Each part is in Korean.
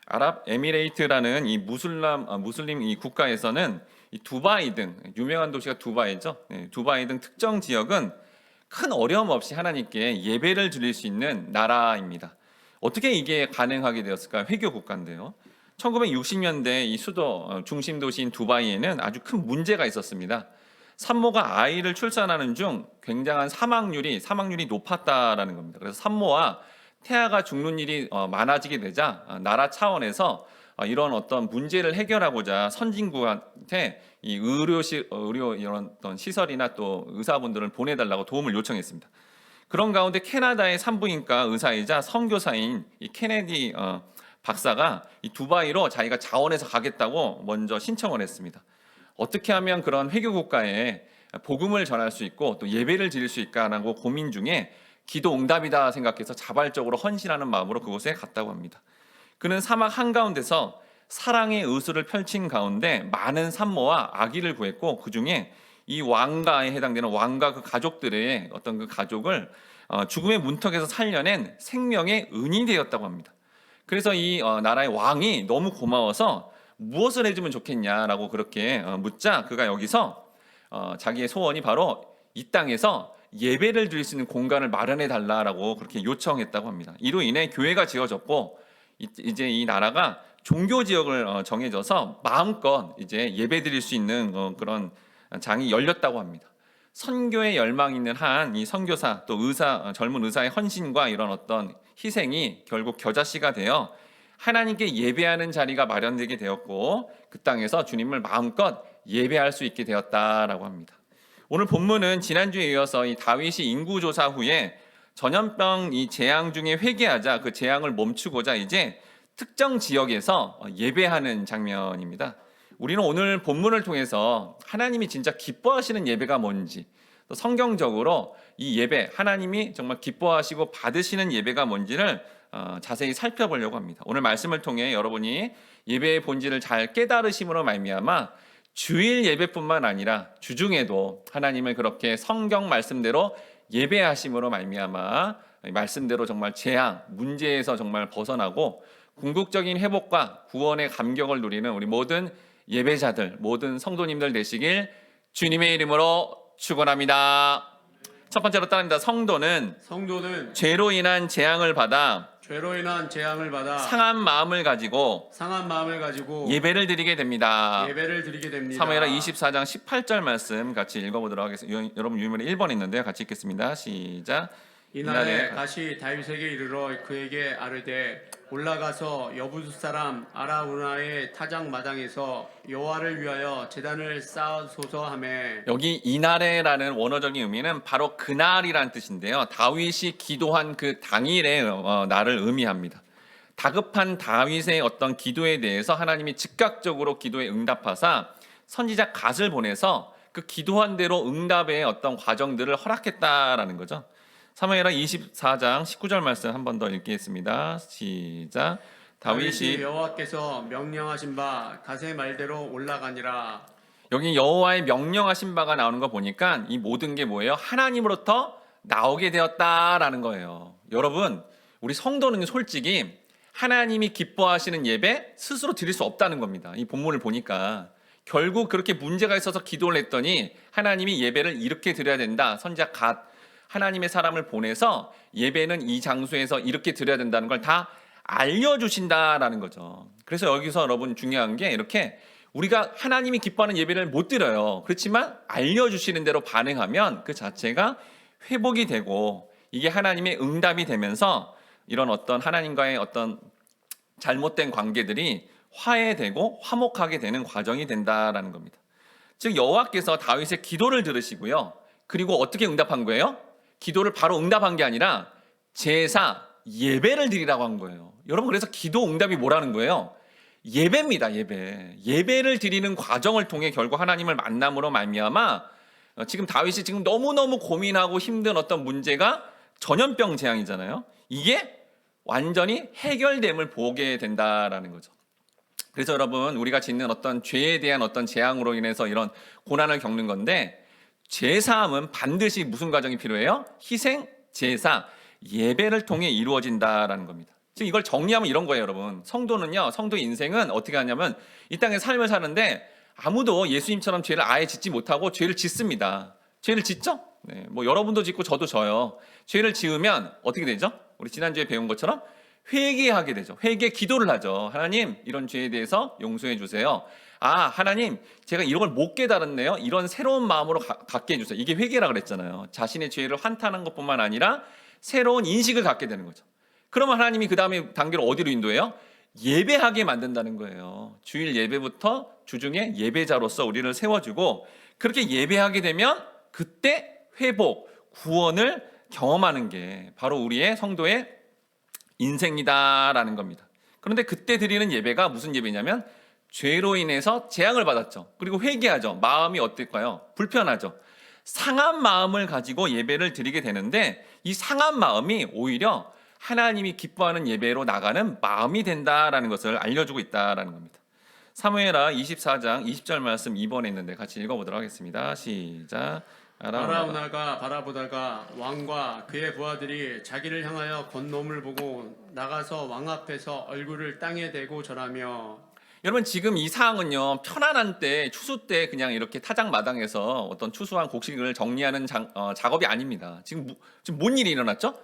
아랍에미레이트라는 이 무슬림 이 국가에서는 이 두바이 등 유명한 도시가 두바이죠. 두바이 등 특정 지역은 큰 어려움 없이 하나님께 예배를 드릴 수 있는 나라입니다. 어떻게 이게 가능하게 되었을까? 회교 국가인데요. 1960년대 이 수도 중심 도시인 두바이에는 아주 큰 문제가 있었습니다. 산모가 아이를 출산하는 중 굉장한 사망률이 높았다라는 겁니다. 그래서 산모와 태아가 죽는 일이 많아지게 되자 나라 차원에서 이런 어떤 문제를 해결하고자 선진국한테 이 의료 이런 어떤 시설이나 또 의사분들을 보내달라고 도움을 요청했습니다. 그런 가운데 캐나다의 산부인과 의사이자 선교사인 이 케네디 박사가 이 두바이로 자기가 자원해서 가겠다고 먼저 신청을 했습니다. 어떻게 하면 그런 회교 국가에 복음을 전할 수 있고 또 예배를 드릴 수 있까라고 고민 중에 기도 응답이다 생각해서 자발적으로 헌신하는 마음으로 그곳에 갔다고 합니다. 그는 사막 한가운데서 사랑의 의술을 펼친 가운데 많은 산모와 아기를 구했고 그 중에 이 왕가에 해당되는 왕가 그 가족들의 어떤 그 가족을 죽음의 문턱에서 살려낸 생명의 은이 되었다고 합니다. 그래서 이 나라의 왕이 너무 고마워서 무엇을 해주면 좋겠냐라고 그렇게 묻자 그가 여기서 자기의 소원이 바로 이 땅에서 예배를 드릴 수 있는 공간을 마련해 달라라고 그렇게 요청했다고 합니다. 이로 인해 교회가 지어졌고 이제 이 나라가 종교 지역을 정해져서 마음껏 이제 예배 드릴 수 있는 그런 장이 열렸다고 합니다. 선교에 열망 있는 한 이 선교사 또 의사 젊은 의사의 헌신과 이런 어떤 희생이 결국 겨자씨가 되어 하나님께 예배하는 자리가 마련되게 되었고 그 땅에서 주님을 마음껏 예배할 수 있게 되었다라고 합니다. 오늘 본문은 지난주에 이어서 이 다윗이 인구조사 후에 전염병 이 재앙 중에 회개하자 그 재앙을 멈추고자 이제 특정 지역에서 예배하는 장면입니다. 우리는 오늘 본문을 통해서 하나님이 진짜 기뻐하시는 예배가 뭔지 또 성경적으로 이 예배 하나님이 정말 기뻐하시고 받으시는 예배가 뭔지를 자세히 살펴보려고 합니다. 오늘 말씀을 통해 여러분이 예배의 본질을 잘 깨달으심으로 말미암아 주일 예배뿐만 아니라 주중에도 하나님을 그렇게 성경 말씀대로 예배하심으로 말미암아 말씀대로 정말 재앙, 문제에서 정말 벗어나고 궁극적인 회복과 구원의 감격을 누리는 우리 모든 예배자들, 모든 성도님들 되시길 주님의 이름으로 축원합니다. 첫 번째로 따릅니다. 성도는 죄로 인한 재앙을 받아 상한 마음을 가지고 예배를 드리게 됩니다. 사무엘하 24장 18절 말씀 같이 읽어보도록 하겠습니다. 여러분 유명한 1번 있는데요. 같이 읽겠습니다. 시작. 이날에 다시 다윗에게 이르러 그에게 아뢰되 올라가서 여부수 사람 아라우나의 타작 마당에서 여호와를 위하여 제단을 쌓으소서 하매 여기 이날에라는 원어적인 의미는 바로 그날이란 뜻인데요. 다윗이 기도한 그 당일의 날을 의미합니다. 다급한 다윗의 어떤 기도에 대해서 하나님이 즉각적으로 기도에 응답하사 선지자 갓을 보내서 그 기도한 대로 응답의 어떤 과정들을 허락했다라는 거죠. 사무엘하 24장 19절 말씀 한 번 더 읽겠습니다. 시작. 다윗이 여호와께서 명령하신 바 갓의 말대로 올라가니라. 여기 여호와의 명령하신 바가 나오는 거 보니까 이 모든 게 뭐예요? 하나님으로부터 나오게 되었다라는 거예요. 여러분, 우리 성도는 솔직히 하나님이 기뻐하시는 예배 스스로 드릴 수 없다는 겁니다. 이 본문을 보니까 결국 그렇게 문제가 있어서 기도를 했더니 하나님이 예배를 이렇게 드려야 된다. 선지자 갓 하나님의 사람을 보내서 예배는 이 장소에서 이렇게 드려야 된다는 걸 다 알려주신다라는 거죠. 그래서 여기서 여러분 중요한 게 이렇게 우리가 하나님이 기뻐하는 예배를 못 드려요. 그렇지만 알려주시는 대로 반응하면 그 자체가 회복이 되고 이게 하나님의 응답이 되면서 이런 어떤 하나님과의 어떤 잘못된 관계들이 화해되고 화목하게 되는 과정이 된다라는 겁니다. 즉 여호와께서 다윗의 기도를 들으시고요. 그리고 어떻게 응답한 거예요? 기도를 바로 응답한 게 아니라 제사, 예배를 드리라고 한 거예요. 여러분 그래서 기도 응답이 뭐라는 거예요? 예배입니다. 예배를 드리는 과정을 통해 결국 하나님을 만남으로 말미암아 지금 다윗이 지금 너무너무 고민하고 힘든 어떤 문제가 전염병 재앙이잖아요. 이게 완전히 해결됨을 보게 된다라는 거죠. 그래서 여러분 우리가 짓는 어떤 죄에 대한 어떤 재앙으로 인해서 이런 고난을 겪는 건데 제사함은 반드시 무슨 과정이 필요해요? 희생, 제사, 예배를 통해 이루어진다라는 겁니다. 지금 이걸 정리하면 이런 거예요, 여러분. 성도는요, 성도의 인생은 어떻게 하냐면 이 땅에 삶을 사는데 아무도 예수님처럼 죄를 아예 짓지 못하고 죄를 짓습니다. 죄를 짓죠? 네, 뭐 여러분도 짓고 저도 져요. 죄를 지으면 어떻게 되죠? 우리 지난주에 배운 것처럼 회개하게 되죠. 회개 기도를 하죠. 하나님, 이런 죄에 대해서 용서해 주세요. 아, 하나님, 제가 이런 걸 못 깨달았네요. 이런 새로운 마음으로 갖게 해주세요. 이게 회개라 그랬잖아요. 자신의 죄를 한탄한 것뿐만 아니라 새로운 인식을 갖게 되는 거죠. 그러면 하나님이 그 다음에 단계로 어디로 인도해요? 예배하게 만든다는 거예요. 주일 예배부터 주중에 예배자로서 우리를 세워주고 그렇게 예배하게 되면 그때 회복, 구원을 경험하는 게 바로 우리의 성도의 인생이다라는 겁니다. 그런데 그때 드리는 예배가 무슨 예배냐면 죄로 인해서 재앙을 받았죠. 그리고 회개하죠. 마음이 어떨까요? 불편하죠. 상한 마음을 가지고 예배를 드리게 되는데 이 상한 마음이 오히려 하나님이 기뻐하는 예배로 나가는 마음이 된다라는 것을 알려주고 있다라는 겁니다. 사무엘하 24장 20절 말씀 2번에 있는데 같이 읽어보도록 하겠습니다. 시작. 아라우나가 바라보다가 왕과 그의 부하들이 자기를 향하여 건너옴을 보고 나가서 왕 앞에서 얼굴을 땅에 대고 절하며. 여러분 지금 이 사항은요 편안한 때 추수 때 그냥 이렇게 타작마당에서 어떤 추수한 곡식을 정리하는 작업이 아닙니다. 지금 뭔 일이 일어났죠?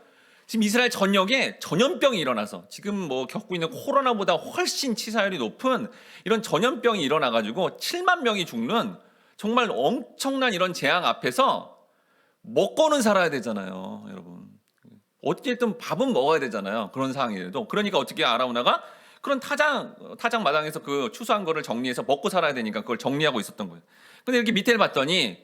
지금 이스라엘 전역에 전염병이 일어나서 지금 뭐 겪고 있는 코로나보다 훨씬 치사율이 높은 이런 전염병이 일어나가지고 7만 명이 죽는 정말 엄청난 이런 재앙 앞에서 먹고는 살아야 되잖아요, 여러분. 어쨌든 밥은 먹어야 되잖아요. 그런 상황이라도. 그러니까 어떻게 아라우나가 그런 타작 마당에서 그 추수한 거를 정리해서 먹고 살아야 되니까 그걸 정리하고 있었던 거예요. 근데 이렇게 밑에를 봤더니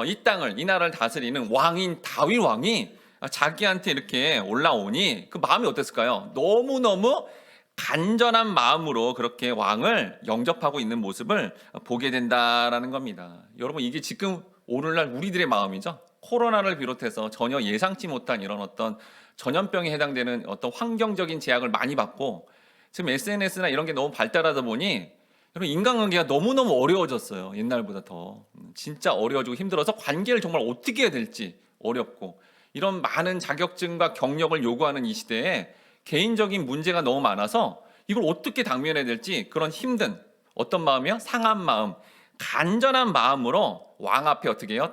이 땅을 이 나라를 다스리는 왕인 다윗 왕이 자기한테 이렇게 올라오니 그 마음이 어땠을까요? 너무너무 간절한 마음으로 그렇게 왕을 영접하고 있는 모습을 보게 된다라는 겁니다. 여러분 이게 지금 오늘날 우리들의 마음이죠. 코로나를 비롯해서 전혀 예상치 못한 이런 어떤 전염병에 해당되는 어떤 환경적인 제약을 많이 받고 지금 SNS나 이런 게 너무 발달하다 보니 여러분 인간관계가 너무너무 어려워졌어요. 옛날보다 더 진짜 어려워지고 힘들어서 관계를 정말 어떻게 해야 될지 어렵고 이런 많은 자격증과 경력을 요구하는 이 시대에 개인적인 문제가 너무 많아서 이걸 어떻게 당면해야 될지 그런 힘든 어떤 마음이요? 상한 마음, 간절한 마음으로 왕 앞에 어떻게 해요?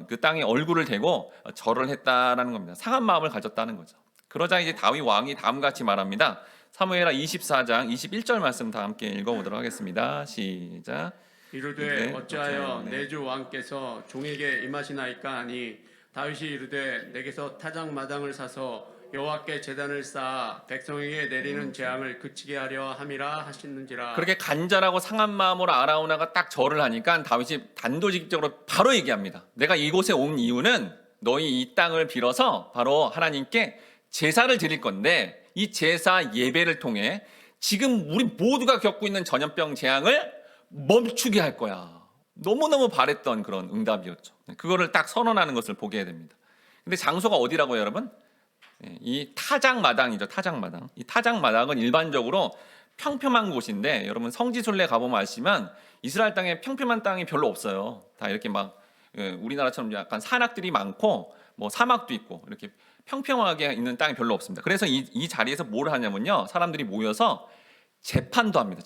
그 땅에 얼굴을 대고 절을 했다라는 겁니다. 상한 마음을 가졌다는 거죠. 그러자 이제 다윗 왕이 다음같이 말합니다. 사무엘하 24장 21절 말씀 다 함께 읽어보도록 하겠습니다. 시작. 이르되 어찌하여 내 주 왕께서 종에게 임하시나이까 하니 다윗이 이르되 내게서 타작마당을 사서 여호와께 제단을 쌓아 백성에게 내리는 재앙을 그치게 하려 함이라 하시는지라. 그렇게 간절하고 상한 마음으로 아라우나가 딱 절을 하니까 다윗이 단도직입적으로 바로 얘기합니다. 내가 이곳에 온 이유는 너희 이 땅을 빌어서 바로 하나님께 제사를 드릴 건데 이 제사 예배를 통해 지금 우리 모두가 겪고 있는 전염병 재앙을 멈추게 할 거야. 너무너무 바랬던 그런 응답이었죠. 그거를 딱 선언하는 것을 보게 됩니다. 근데 장소가 어디라고요, 여러분? 이 타작마당이죠. 타작마당. 이 타작마당은 일반적으로 평평한 곳인데 여러분 성지순례 가보면 아시지만 이스라엘 땅에 평평한 땅이 별로 없어요. 다 이렇게 막 우리나라처럼 약간 산악들이 많고 뭐 사막도 있고 이렇게 평평하게 있는 땅이 별로 없습니다. 그래서 이 자리에서 뭘 하냐면요. 사람들이 모여서 재판도 합니다.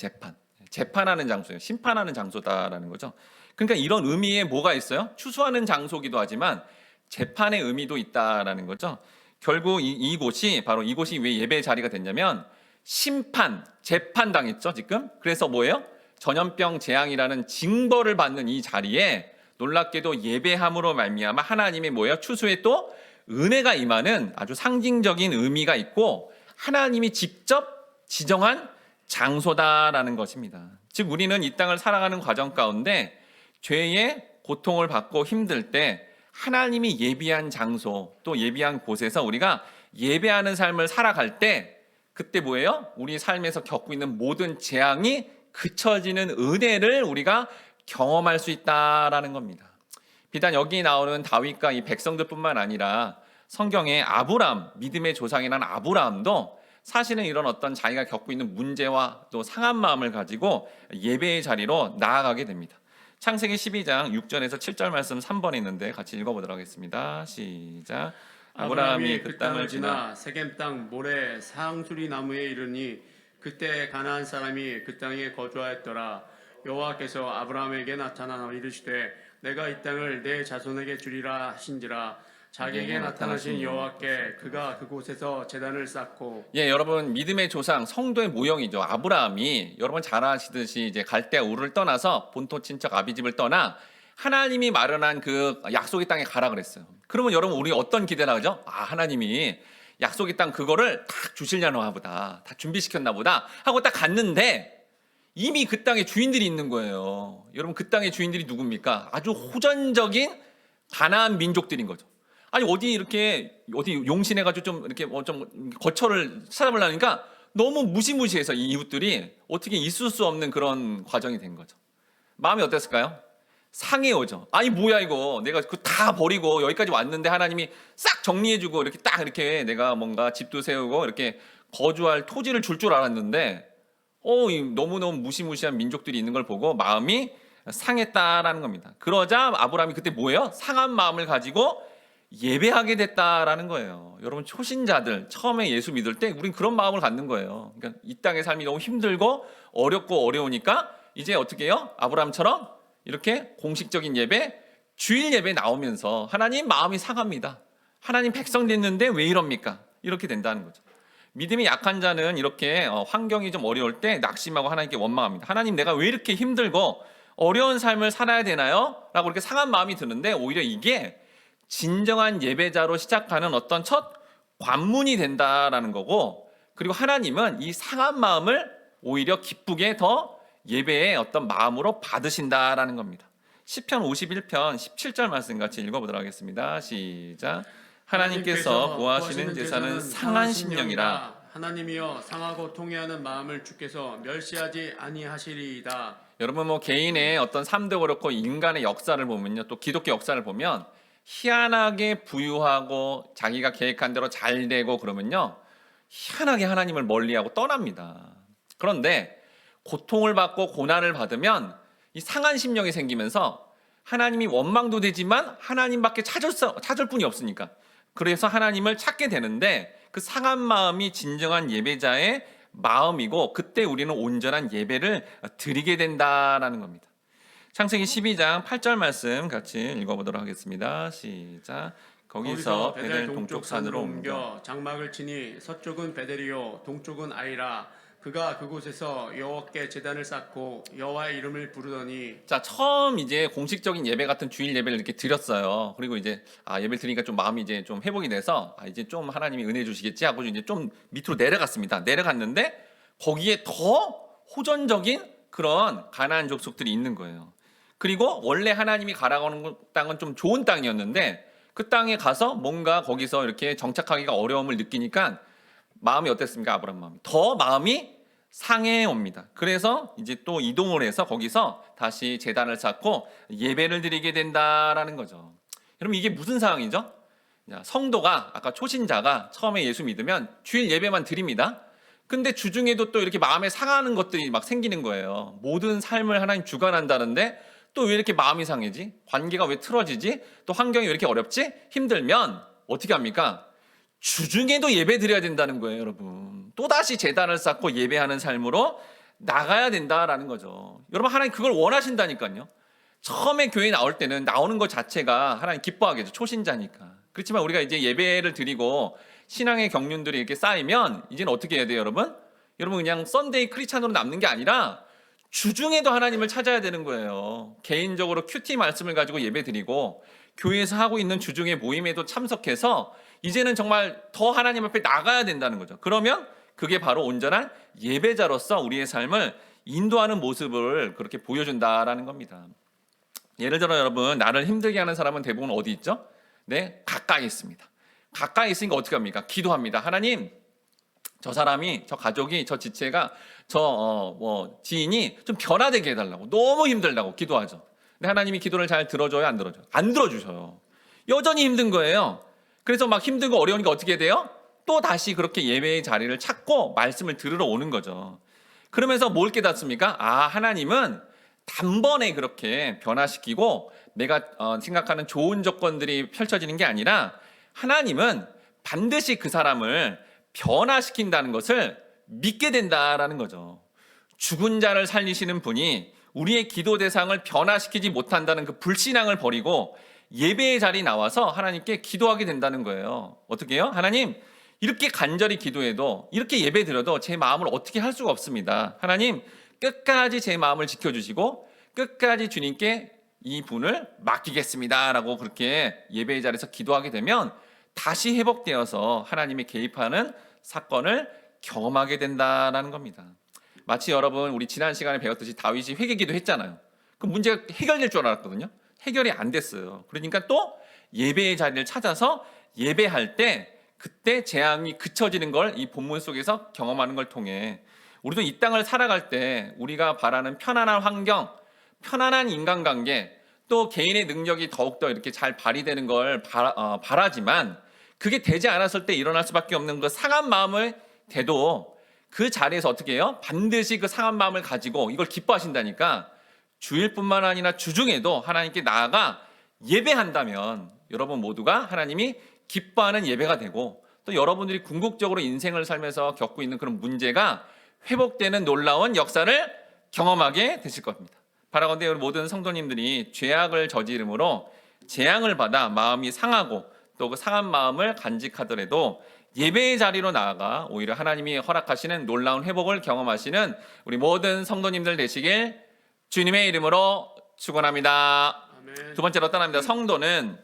재판하는 장소예요. 심판하는 장소다라는 거죠. 그러니까 이런 의미에 뭐가 있어요? 추수하는 장소기도 하지만 재판의 의미도 있다라는 거죠. 결국 이곳이 왜 예배 자리가 됐냐면 재판 당했죠 지금. 그래서 뭐예요? 전염병 재앙이라는 징벌을 받는 이 자리에 놀랍게도 예배함으로 말미암아 하나님의 뭐예요? 추수에 또 은혜가 임하는 아주 상징적인 의미가 있고 하나님이 직접 지정한 장소다라는 것입니다. 즉 우리는 이 땅을 살아가는 과정 가운데 죄의 고통을 받고 힘들 때 하나님이 예비한 장소 또 예비한 곳에서 우리가 예배하는 삶을 살아갈 때 그때 뭐예요? 우리 삶에서 겪고 있는 모든 재앙이 그쳐지는 은혜를 우리가 경험할 수 있다라는 겁니다. 비단 여기 나오는 다윗과 이 백성들뿐만 아니라 성경에 아브람, 믿음의 조상이라는 아브라함도 사실은 이런 어떤 자기가 겪고 있는 문제와 또 상한 마음을 가지고 예배의 자리로 나아가게 됩니다. 창세기 12장 6절에서 7절 말씀 3번에 있는데 같이 읽어보도록 하겠습니다. 시작. 아브라함이 그 땅을 지나 세겜 땅 모래 상수리 나무에 이르니 그때 가나안 사람이 그 땅에 거주하였더라. 여호와께서 아브라함에게 나타나 이르시되 내가 이 땅을 내 자손에게 주리라 하신지라. 자기에게 나타나신 여호와께 그가 그곳에서 제단을 쌓고. 예, 여러분 믿음의 조상 성도의 모형이죠. 아브라함이 여러분 잘 아시듯이 이제 갈대아 우르를 떠나서 본토 친척 아비집을 떠나 하나님이 마련한 그 약속의 땅에 가라 그랬어요. 그러면 여러분 우리 어떤 기대를 하죠? 아, 하나님이 약속의 땅 그거를 딱 주시려나 보다, 다 준비시켰나 보다 하고 딱 갔는데 이미 그 땅에 주인들이 있는 거예요. 여러분 그 땅의 주인들이 누굽니까? 아주 호전적인 가나안 민족들인 거죠. 아니 어디 이렇게 어디 용신해가지고 좀 이렇게 좀 거처를 찾아보려니까 너무 무시무시해서 이 이웃들이 어떻게 있을 수 없는 그런 과정이 된 거죠. 마음이 어땠을까요? 상해 오죠. 아니 뭐야 이거 내가 그 다 버리고 여기까지 왔는데 하나님이 싹 정리해주고 이렇게 딱 이렇게 내가 뭔가 집도 세우고 이렇게 거주할 토지를 줄 알았는데 너무너무 무시무시한 민족들이 있는 걸 보고 마음이 상했다라는 겁니다. 그러자 아브라함이 그때 뭐예요? 상한 마음을 가지고 예배하게 됐다라는 거예요. 여러분 초신자들 처음에 예수 믿을 때 우린 그런 마음을 갖는 거예요. 그러니까 이 땅의 삶이 너무 힘들고 어렵고 어려우니까 이제 어떻게 해요? 아브라함처럼 이렇게 공식적인 예배, 주일 예배 나오면서 하나님 마음이 상합니다. 하나님 백성 됐는데 왜 이럽니까? 이렇게 된다는 거죠. 믿음이 약한 자는 이렇게 환경이 좀 어려울 때 낙심하고 하나님께 원망합니다. 하나님 내가 왜 이렇게 힘들고 어려운 삶을 살아야 되나요? 라고 이렇게 상한 마음이 드는데 오히려 이게 진정한 예배자로 시작하는 어떤 첫 관문이 된다라는 거고, 그리고 하나님은 이 상한 마음을 오히려 기쁘게 더 예배의 어떤 마음으로 받으신다라는 겁니다. 시편 51편 17절 말씀 같이 읽어보도록 하겠습니다. 시작. 하나님께서 구하시는 제사는 상한 심령이라. 하나님이여 상하고 통회하는 마음을 주께서 멸시하지 아니하시리이다. 여러분 뭐 개인의 어떤 삶도 그렇고 인간의 역사를 보면요, 또 기독교 역사를 보면 희한하게 부유하고 자기가 계획한 대로 잘 되고 그러면요 희한하게 하나님을 멀리하고 떠납니다. 그런데 고통을 받고 고난을 받으면 이 상한 심령이 생기면서 하나님이 원망도 되지만 하나님밖에 찾을 분이 없으니까 그래서 하나님을 찾게 되는데 그 상한 마음이 진정한 예배자의 마음이고 그때 우리는 온전한 예배를 드리게 된다라는 겁니다. 창세기 12장 8절 말씀 같이 읽어보도록 하겠습니다. 시작. 거기서 베델 동쪽 산으로 옮겨 장막을 치니 서쪽은 베델이요 동쪽은 아이라. 그가 그곳에서 여호와께 제단을 쌓고 여호와의 이름을 부르더니. 자, 처음 이제 공식적인 예배 같은 주일 예배를 이렇게 드렸어요. 그리고 이제 예배를 드리니까 좀 마음이 이제 좀 회복이 돼서 이제 좀 하나님이 은혜 주시겠지 하고 이제 좀 밑으로 내려갔습니다. 내려갔는데 거기에 더 호전적인 그런 가나안 족속들이 있는 거예요. 그리고 원래 하나님이 가라고 하는 땅은 좀 좋은 땅이었는데 그 땅에 가서 뭔가 거기서 이렇게 정착하기가 어려움을 느끼니까 마음이 어땠습니까? 아브라함 마음이 더 마음이 상해 옵니다. 그래서 이제 또 이동을 해서 거기서 다시 제단을 쌓고 예배를 드리게 된다라는 거죠. 여러분 이게 무슨 상황이죠? 성도가 아까 초신자가 처음에 예수 믿으면 주일 예배만 드립니다. 근데 주중에도 또 이렇게 마음에 상하는 것들이 막 생기는 거예요. 모든 삶을 하나님 주관한다는데 또 왜 이렇게 마음이 상해지? 관계가 왜 틀어지지? 또 환경이 왜 이렇게 어렵지? 힘들면 어떻게 합니까? 주중에도 예배 드려야 된다는 거예요, 여러분. 또다시 제단을 쌓고 예배하는 삶으로 나가야 된다라는 거죠. 여러분 하나님 그걸 원하신다니까요. 처음에 교회 나올 때는 나오는 것 자체가 하나님 기뻐하겠죠. 초신자니까. 그렇지만 우리가 이제 예배를 드리고 신앙의 경륜들이 이렇게 쌓이면 이제는 어떻게 해야 돼요, 여러분? 여러분 그냥 썬데이 크리스찬으로 남는 게 아니라 주중에도 하나님을 찾아야 되는 거예요. 개인적으로 큐티 말씀을 가지고 예배 드리고 교회에서 하고 있는 주중의 모임에도 참석해서 이제는 정말 더 하나님 앞에 나가야 된다는 거죠. 그러면 그게 바로 온전한 예배자로서 우리의 삶을 인도하는 모습을 그렇게 보여준다라는 겁니다. 예를 들어 여러분 나를 힘들게 하는 사람은 대부분 어디 있죠? 네, 가까이 있습니다. 가까이 있으니까 어떻게 합니까? 기도합니다. 하나님, 저 사람이, 저 가족이, 저 지체가, 저 지인이 좀 변화되게 해달라고 너무 힘들다고 기도하죠. 근데 하나님이 기도를 잘 들어줘요, 안 들어줘요? 안 들어주셔요. 여전히 힘든 거예요. 그래서 막 힘들고 어려우니까 어떻게 돼요? 또 다시 그렇게 예배의 자리를 찾고 말씀을 들으러 오는 거죠. 그러면서 뭘 깨닫습니까? 하나님은 단번에 그렇게 변화시키고 내가 생각하는 좋은 조건들이 펼쳐지는 게 아니라 하나님은 반드시 그 사람을 변화시킨다는 것을 믿게 된다라는 거죠. 죽은 자를 살리시는 분이 우리의 기도 대상을 변화시키지 못한다는 그 불신앙을 버리고 예배의 자리에 나와서 하나님께 기도하게 된다는 거예요. 어떻게 해요? 하나님, 이렇게 간절히 기도해도, 이렇게 예배 드려도 제 마음을 어떻게 할 수가 없습니다. 하나님, 끝까지 제 마음을 지켜주시고 끝까지 주님께 이 분을 맡기겠습니다 라고 그렇게 예배의 자리에서 기도하게 되면 다시 회복되어서 하나님이 개입하는 사건을 경험하게 된다는 겁니다. 마치 여러분 우리 지난 시간에 배웠듯이 다윗이 회개기도 했잖아요. 그 문제가 해결될 줄 알았거든요. 해결이 안 됐어요. 그러니까 또 예배의 자리를 찾아서 예배할 때 그때 재앙이 그쳐지는 걸 이 본문 속에서 경험하는 걸 통해 우리도 이 땅을 살아갈 때 우리가 바라는 편안한 환경, 편안한 인간관계, 또 개인의 능력이 더욱더 이렇게 잘 발휘되는 걸 바라지만 그게 되지 않았을 때 일어날 수밖에 없는 그 상한 마음을 대도 그 자리에서 어떻게 해요? 반드시 그 상한 마음을 가지고 이걸 기뻐하신다니까 주일뿐만 아니라 주중에도 하나님께 나아가 예배한다면 여러분 모두가 하나님이 기뻐하는 예배가 되고 또 여러분들이 궁극적으로 인생을 살면서 겪고 있는 그런 문제가 회복되는 놀라운 역사를 경험하게 되실 겁니다. 바라건대 우리 모든 성도님들이 죄악을 저지름으로 재앙을 받아 마음이 상하고 또 그 상한 마음을 간직하더라도 예배의 자리로 나아가 오히려 하나님이 허락하시는 놀라운 회복을 경험하시는 우리 모든 성도님들 되시길 주님의 이름으로 축원합니다. 아멘. 두 번째로 어떤 합니다. 성도는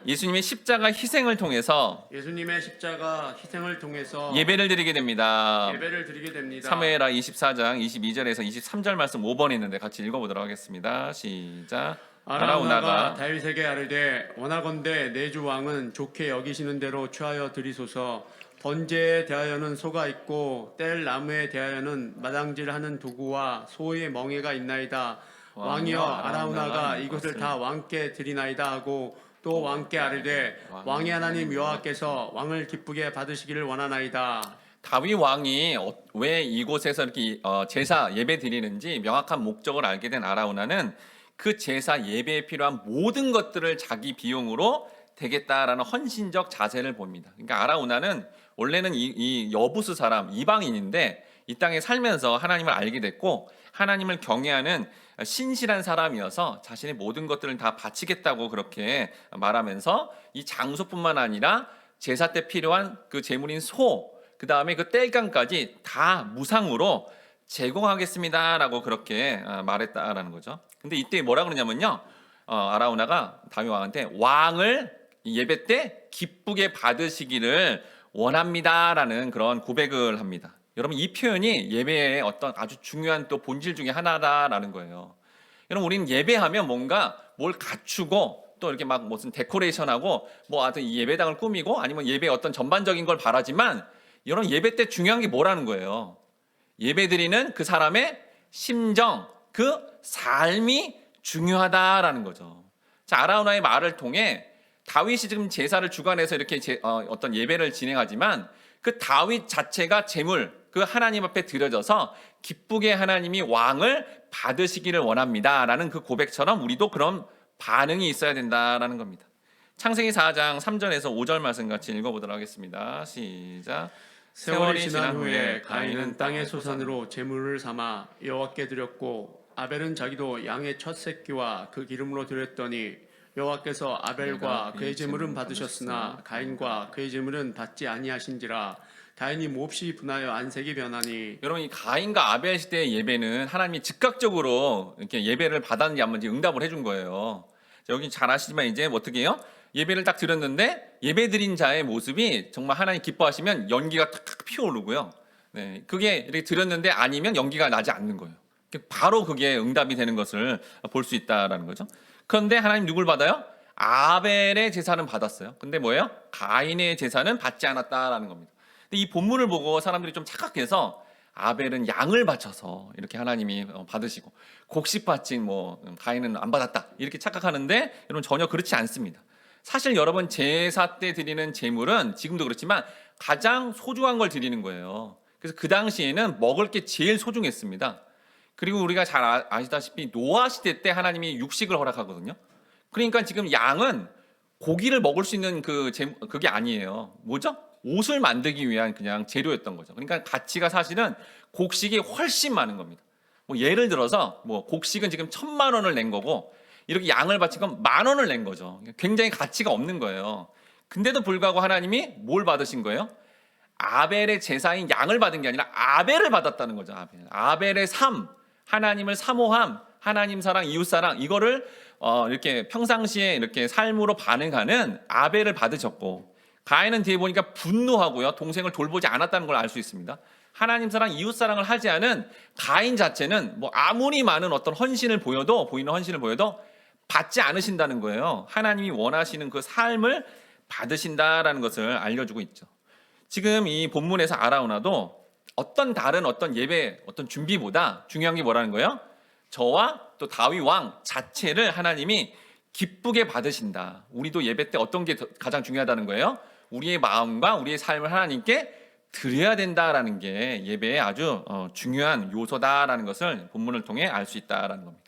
예수님의 십자가 희생을 통해서 예수님의 십자가 희생을 통해서 예배를 드리게 됩니다. 예배를 드리게 됩니다. 사무엘하 24장 22절에서 23절 말씀 5번에 있는데 같이 읽어보도록 하겠습니다. 시작. 아라우나가 다윗에게 아뢰되 원하건대 내 주 왕은 좋게 여기시는 대로 취하여 드리소서. 번제에 대하여는 소가 있고 뗄 나무에 대하여는 마당질하는 도구와 소의 멍에가 있나이다. 왕이여 아라우나가 이것을 다 왕께 드리나이다 하고 또 왕께 아뢰되 왕의 하나님 여호와께서 왕을 기쁘게 받으시기를 원하나이다. 다윗 왕이 왜 이곳에서 이렇게 제사 예배 드리는지 명확한 목적을 알게 된 아라우나는 그 제사 예배에 필요한 모든 것들을 자기 비용으로 되겠다라는 헌신적 자세를 봅니다. 그러니까 아라우나는 원래는 이 여부스 사람 이방인인데 이 땅에 살면서 하나님을 알게 됐고 하나님을 경외하는 신실한 사람이어서 자신의 모든 것들을 다 바치겠다고 그렇게 말하면서 이 장소뿐만 아니라 제사 때 필요한 그 제물인 소, 그 다음에 그 땔감까지 다 무상으로 제공하겠습니다라고 그렇게 말했다라는 거죠. 근데 이때 뭐라 그러냐면요, 아라우나가 다윗 왕한테 왕을 예배 때 기쁘게 받으시기를 원합니다라는 그런 고백을 합니다. 여러분 이 표현이 예배의 어떤 아주 중요한 또 본질 중에 하나다라는 거예요. 여러분 우리는 예배하면 뭔가 뭘 갖추고 또 이렇게 막 무슨 데코레이션하고 뭐 하여튼 이 예배당을 꾸미고 아니면 예배의 어떤 전반적인 걸 바라지만 여러분 예배 때 중요한 게 뭐라는 거예요. 예배드리는 그 사람의 심정, 그 삶이 중요하다라는 거죠. 자, 아라우나의 말을 통해 다윗이 지금 제사를 주관해서 이렇게 어떤 예배를 진행하지만 그 다윗 자체가 제물, 그 하나님 앞에 드려져서 기쁘게 하나님이 왕을 받으시기를 원합니다라는 그 고백처럼 우리도 그런 반응이 있어야 된다라는 겁니다. 창세기 4장 3절에서 5절 말씀 같이 읽어보도록 하겠습니다. 시작. 세월이 지난 후에 가인은 땅의 소산으로 제물을 삼아 여호와께 드렸고 아벨은 자기도 양의 첫 새끼와 그 기름으로 드렸더니 여호와께서 아벨과 그의 제물은 받으셨으나 가인과 그의 제물은 받지 아니하신지라. 가인이 몹시 분하여 안색이 변하니. 여러분 이 가인과 아벨 시대의 예배는 하나님이 즉각적으로 이렇게 예배를 받았는지 안 받았는지 응답을 해준 거예요. 여기 잘 아시지만 이제 어떻게 해요? 예배를 딱 드렸는데 예배 드린 자의 모습이 정말 하나님 기뻐하시면 연기가 탁탁 피어오르고요. 네, 그게 이렇게 드렸는데 아니면 연기가 나지 않는 거예요. 바로 그게 응답이 되는 것을 볼 수 있다라는 거죠. 그런데 하나님 누굴 받아요? 아벨의 제사는 받았어요. 근데 뭐예요? 가인의 제사는 받지 않았다라는 겁니다. 근데 이 본문을 보고 사람들이 좀 착각해서 아벨은 양을 바쳐서 이렇게 하나님이 받으시고 곡식 바친 뭐 가인은 안 받았다 이렇게 착각하는데 여러분 전혀 그렇지 않습니다. 사실 여러분 제사 때 드리는 제물은 지금도 그렇지만 가장 소중한 걸 드리는 거예요. 그래서 그 당시에는 먹을 게 제일 소중했습니다. 그리고 우리가 잘 아시다시피 노아 시대 때 하나님이 육식을 허락하거든요. 그러니까 지금 양은 고기를 먹을 수 있는 그게 아니에요. 뭐죠? 옷을 만들기 위한 그냥 재료였던 거죠. 그러니까 가치가 사실은 곡식이 훨씬 많은 겁니다. 뭐 예를 들어서 뭐 곡식은 지금 1,000만 원을 낸 거고 이렇게 양을 바친 건 10,000원을 낸 거죠. 굉장히 가치가 없는 거예요. 근데도 불구하고 하나님이 뭘 받으신 거예요? 아벨의 제사인 양을 받은 게 아니라 아벨을 받았다는 거죠. 아벨의 삶, 하나님을 사모함, 하나님 사랑, 이웃 사랑 이거를 이렇게 평상시에 이렇게 삶으로 반응하는 아벨을 받으셨고, 가인은 뒤에 보니까 분노하고요, 동생을 돌보지 않았다는 걸 알 수 있습니다. 하나님 사랑, 이웃 사랑을 하지 않은 가인 자체는 뭐 아무리 많은 어떤 보이는 헌신을 보여도 받지 않으신다는 거예요. 하나님이 원하시는 그 삶을 받으신다라는 것을 알려주고 있죠. 지금 이 본문에서 아라우나도 다른 예배 준비보다 중요한 게 뭐라는 거예요? 저와 또 다윗 왕 자체를 하나님이 기쁘게 받으신다. 우리도 예배 때 어떤 게 가장 중요하다는 거예요? 우리의 마음과 우리의 삶을 하나님께 드려야 된다라는 게 예배의 아주 중요한 요소다라는 것을 본문을 통해 알 수 있다라는 겁니다.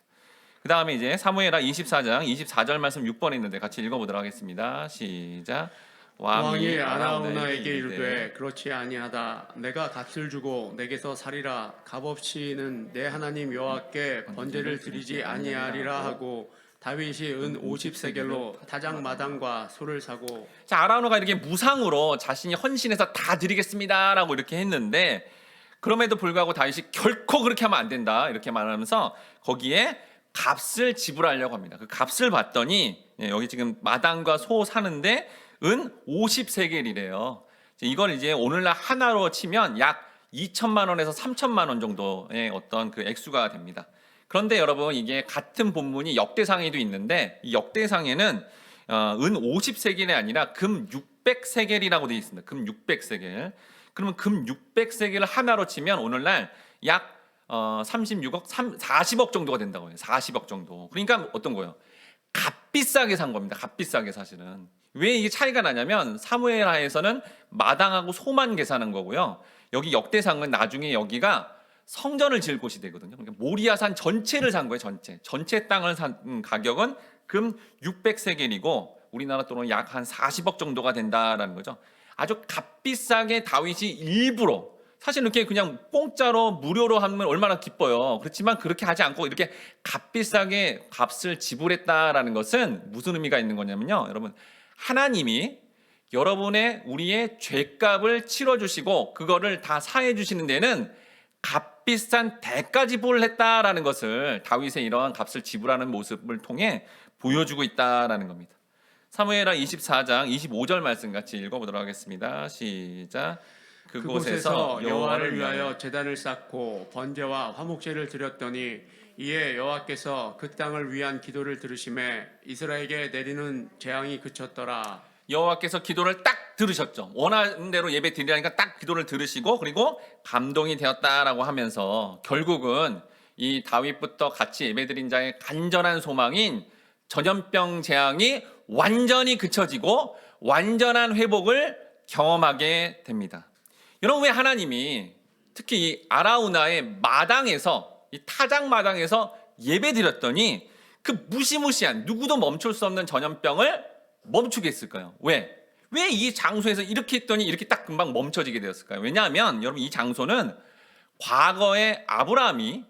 그 다음에 이제 사무엘하 24장 24절 말씀 6번에 있는데 같이 읽어보도록 하겠습니다. 시작. 왕이 아라우나에게 이르되 그렇지 아니하다. 내가 값을 주고 내게서 살이라. 값없이는 내 하나님 여호와께 번제를 드리지 아니하리라 하고 다윗이 은 50세겔로 타작 마당과 소를 사고. 자, 아라우나가 이렇게 무상으로 자신이 헌신해서 다 드리겠습니다라고 이렇게 했는데, 그럼에도 불구하고 다윗이 결코 그렇게 하면 안 된다 이렇게 말하면서 거기에 값을 지불하려고 합니다. 그 값을 봤더니 여기 지금 마당과 소 사는데 은 50세겔이래요. 이걸 이제 오늘날 하나로 치면 약 2천만 원에서 3천만 원 정도의 어떤 그 액수가 됩니다. 그런데 여러분, 이게 같은 본문이 역대상에도 있는데 이 역대상에는 은 50세겔이 아니라 금 600세겔이라고 되어 있습니다. 금 600세겔. 그러면 금 600세겔을 하나로 치면 오늘날 약 36억, 40억 정도가 된다고 해요. 40억 정도. 그러니까 어떤 거예요? 값비싸게 산 겁니다. 값비싸게 사실은. 왜 이게 차이가 나냐면 사무엘하에서는 마당하고 소만 계산한 거고요. 여기 역대상은 나중에 여기가 성전을 지을 곳이 되거든요. 그러니까 모리아산 전체를 산 거예요. 전체 땅을 산 가격은 금 600세겔이고 우리나라 돈으로 약 한 40억 정도가 된다라는 거죠. 아주 값비싸게 다윗이 일부러, 사실 이렇게 그냥 공짜로 무료로 하면 얼마나 기뻐요. 그렇지만 그렇게 하지 않고 이렇게 값비싸게 값을 지불했다라는 것은 무슨 의미가 있는 거냐면요, 여러분, 하나님이 우리의 죄값을 치러주시고 그거를 다 사해 주시는 데는 값비싼 대가 지불을 했다라는 것을 다윗의 이러한 값을 지불하는 모습을 통해 보여주고 있다라는 겁니다. 사무엘하 24장 25절 말씀 같이 읽어보도록 하겠습니다. 시작. 그곳에서 여호와를 위하여 제단을 쌓고 번제와 화목제를 드렸더니 이에 여호와께서 그 땅을 위한 기도를 들으심에 이스라엘에게 내리는 재앙이 그쳤더라. 여호와께서 기도를 딱 들으셨죠. 원하는 대로 예배 드리라니까 딱 기도를 들으시고 그리고 감동이 되었다라고 하면서 결국은 이 다윗부터 같이 예배드린 자의 간절한 소망인 전염병 재앙이 완전히 그쳐지고 완전한 회복을 경험하게 됩니다. 여러분, 왜 하나님이 특히 이 아라우나의 마당에서, 이 타작 마당에서 예배 드렸더니 그 무시무시한, 누구도 멈출 수 없는 전염병을 멈추게 했을까요? 왜 이 장소에서 이렇게 했더니 이렇게 딱 금방 멈춰지게 되었을까요? 왜냐하면 여러분, 이 장소는 과거에 아브라함이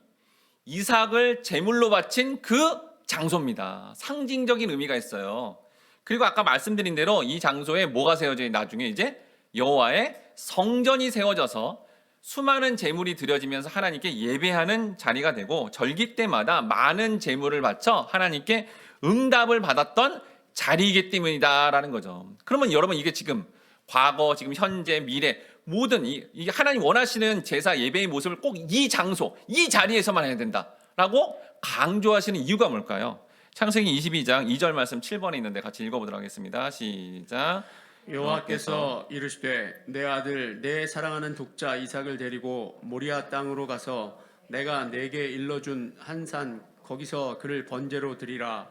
이삭을 제물로 바친 그 장소입니다. 상징적인 의미가 있어요. 그리고 아까 말씀드린 대로 이 장소에 뭐가 세워져 나중에 이제 여호와의 성전이 세워져서 수많은 제물이 드려지면서 하나님께 예배하는 자리가 되고 절기 때마다 많은 제물을 바쳐 하나님께 응답을 받았던 자리이기 때문이다라는 거죠. 그러면 여러분, 이게 지금 과거, 지금 현재, 미래 모든 이 하나님 원하시는 제사 예배의 모습을 꼭 이 장소, 이 자리에서만 해야 된다라고 강조하시는 이유가 뭘까요? 창세기 22장 2절 말씀 7번에 있는데 같이 읽어보도록 하겠습니다. 시작. 여호와께서 이르시되 내 아들 내 사랑하는 독자 이삭을 데리고 모리아 땅으로 가서 내가 내게 일러준 한 산 거기서 그를 번제로 드리라.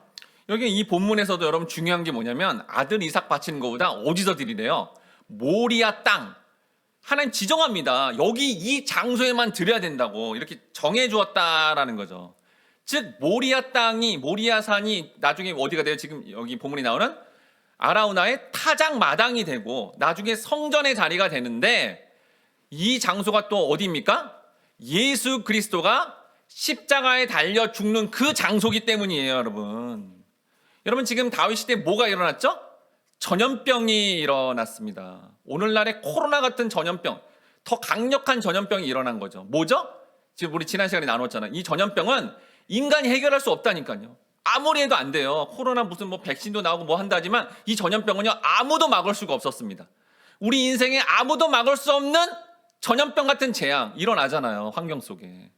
여기 이 본문에서도 여러분 중요한 게 뭐냐면 아들 이삭 바치는 것보다 어디서 드리래요? 모리아 땅. 하나님 지정합니다. 여기 이 장소에만 드려야 된다고 이렇게 정해 주었다라는 거죠. 즉 모리아 땅이, 모리아산이 나중에 어디가 돼요? 지금 여기 본문이 나오는 아라우나의 타작 마당이 되고 나중에 성전의 자리가 되는데, 이 장소가 또 어디입니까? 예수 그리스도가 십자가에 달려 죽는 그 장소기 때문이에요, 여러분. 여러분, 지금 다윗 시대에 뭐가 일어났죠? 전염병이 일어났습니다. 오늘날의 코로나 같은 전염병, 더 강력한 전염병이 일어난 거죠. 뭐죠? 지금 우리 지난 시간에 나눴잖아요. 이 전염병은 인간이 해결할 수 없다니까요. 아무리 해도 안 돼요. 코로나 무슨 뭐 백신도 나오고 뭐 한다지만 이 전염병은요, 아무도 막을 수가 없었습니다. 우리 인생에 아무도 막을 수 없는 전염병 같은 재앙 일어나잖아요, 환경 속에.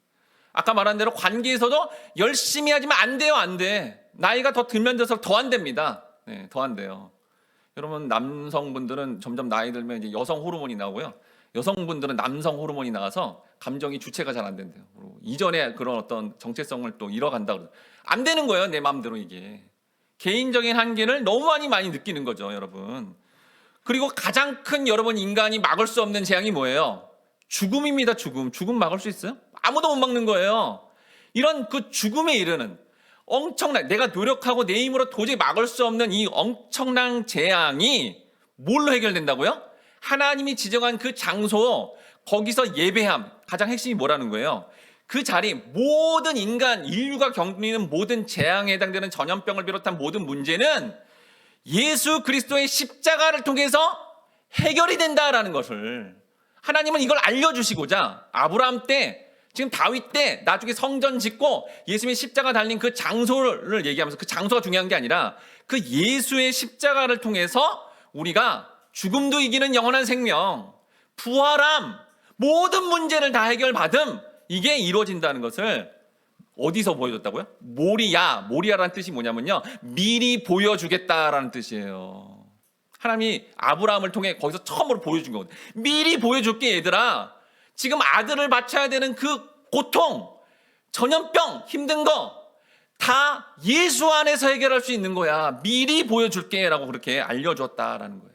아까 말한 대로 관계에서도 열심히 하지만 안 돼요, 안 돼. 나이가 더 들면 들수록 더 안 됩니다. 네, 더 안 돼요. 여러분, 남성분들은 점점 나이 들면 이제 여성 호르몬이 나오고요. 여성분들은 남성 호르몬이 나와서 감정이 주체가 잘 안 된대요. 그리고 이전에 그런 어떤 정체성을 또 잃어간다 그러죠. 안 되는 거예요, 내 마음대로 이게. 개인적인 한계를 너무 많이 느끼는 거죠, 여러분. 그리고 가장 큰 여러분 인간이 막을 수 없는 재앙이 뭐예요? 죽음입니다, 죽음. 죽음 막을 수 있어요? 아무도 못 막는 거예요. 이런 그 죽음에 이르는 엄청난, 내가 노력하고 내 힘으로 도저히 막을 수 없는 이 엄청난 재앙이 뭘로 해결된다고요? 하나님이 지정한 그 장소, 거기서 예배함. 가장 핵심이 뭐라는 거예요? 그 자리, 모든 인간, 인류가 겪는 모든 재앙에 해당되는 전염병을 비롯한 모든 문제는 예수 그리스도의 십자가를 통해서 해결이 된다라는 것을 하나님은 이걸 알려주시고자 아브라함 때, 지금 다윗 때, 나중에 성전 짓고 예수님의 십자가 달린 그 장소를 얘기하면서, 그 장소가 중요한 게 아니라 그 예수의 십자가를 통해서 우리가 죽음도 이기는 영원한 생명, 부활함, 모든 문제를 다 해결받음, 이게 이루어진다는 것을 어디서 보여줬다고요? 모리아라는 뜻이 뭐냐면요, 미리 보여주겠다라는 뜻이에요. 하나님이 아브라함을 통해 거기서 처음으로 보여준 거거든요. 미리 보여줄게, 얘들아. 지금 아들을 바쳐야 되는 그 고통, 전염병, 힘든 거 다 예수 안에서 해결할 수 있는 거야. 미리 보여줄게 라고 그렇게 알려줬다라는 거예요.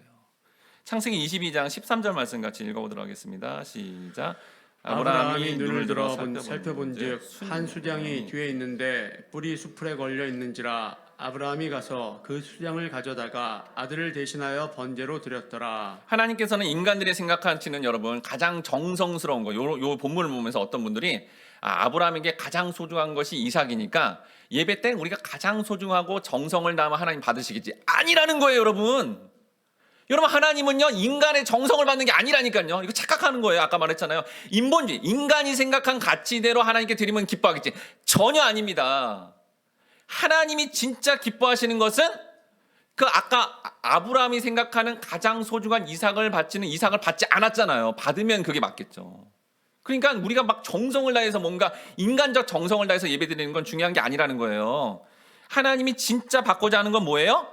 창세기 22장 13절 말씀 같이 읽어보도록 하겠습니다. 시작. 아브라함이 눈을 들어 살펴본즉 한 수장이 뒤에 있는데 뿔이 수풀에 걸려 있는지라 아브라함이 가서 그 수장을 가져다가 아들을 대신하여 번제로 드렸더라. 하나님께서는 인간들이 생각하시는, 여러분, 가장 정성스러운 거, 요 본문을 보면서 어떤 분들이 아브라함에게 가장 소중한 것이 이삭이니까 예배 때 우리가 가장 소중하고 정성을 다하면 하나님 받으시겠지. 아니라는 거예요, 여러분. 여러분, 하나님은요, 인간의 정성을 받는 게 아니라니까요. 이거 착각하는 거예요. 아까 말했잖아요. 인본주의, 인간이 생각한 가치대로 하나님께 드리면 기뻐하겠지. 전혀 아닙니다. 하나님이 진짜 기뻐하시는 것은 그 아까 아브라함이 생각하는 가장 소중한 이삭을 받지 않았잖아요. 받으면 그게 맞겠죠. 그러니까 우리가 막 정성을 다해서 뭔가 인간적 정성을 다해서 예배드리는 건 중요한 게 아니라는 거예요. 하나님이 진짜 받고자 하는 건 뭐예요?